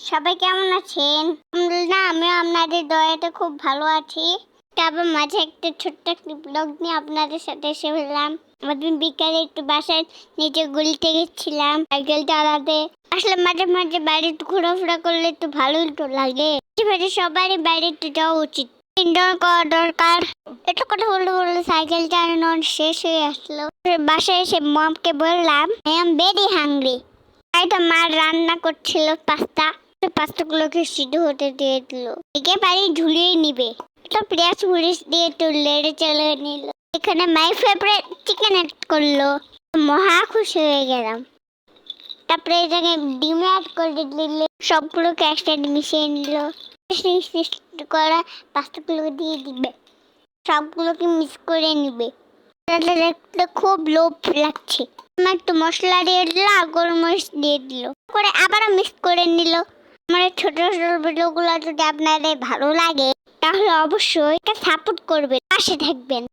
সবাই কেমন আছেন? না, আমি আপনাদের দয়াতে খুব ভালো আছি। তারপর মাঝে একটা ছোট্ট একটা ব্লগ নিয়ে আপনাদের সাথে এসে বললাম। আমাদের বিকালে একটু বাসায় নিচে গলিতে গেছিলাম সাইকেল চালাতে। আসলে মাঝে মাঝে বাইরে একটু ঘোরাফেরা করলে একটু ভালোই তো লাগে। মাঝে সবারই বাইরে একটু যাওয়া উচিত, এনজয় করা দরকার। একটু কথা বলতে বলতে সাইকেল চালানো শেষ হয়ে আসলো। বাসায় এসে মমকে বললাম, আই এম ভেরি হাংরি। তাই তো মা রান্না করছিল পাস্তাগুলোকে সিদ্ধ হতে দিয়ে দিল। একেবারে ঝুলিয়ে নিবে। তো পেঁয়াজ মরিচ দিয়ে একটু লেড়ে চেড়ে নিল। এখানে মাই ফেভারিট চিকেন অ্যাড করলো। মহা খুশি হয়ে গেলাম। তারপরে এটাকে ডিমে অ্যাড করে দিলে সবগুলোকে একসাথে মিশিয়ে নিল। করা পাস্তাগুলোকে দিয়ে দিবে, সবগুলোকে মিক্স করে নিবে। দেখতে খুব লোভ লাগছে। একটু মশলা দিয়ে দিল আর গোলমরিচ দিয়ে দিল, করে আবারও মিক্স করে নিল। আমার ছোট ছোট ভিডিওগুলো যদি আপনাদের ভালো লাগে তাহলে অবশ্যই এটা সাপোর্ট করবেন, পাশে থাকবেন।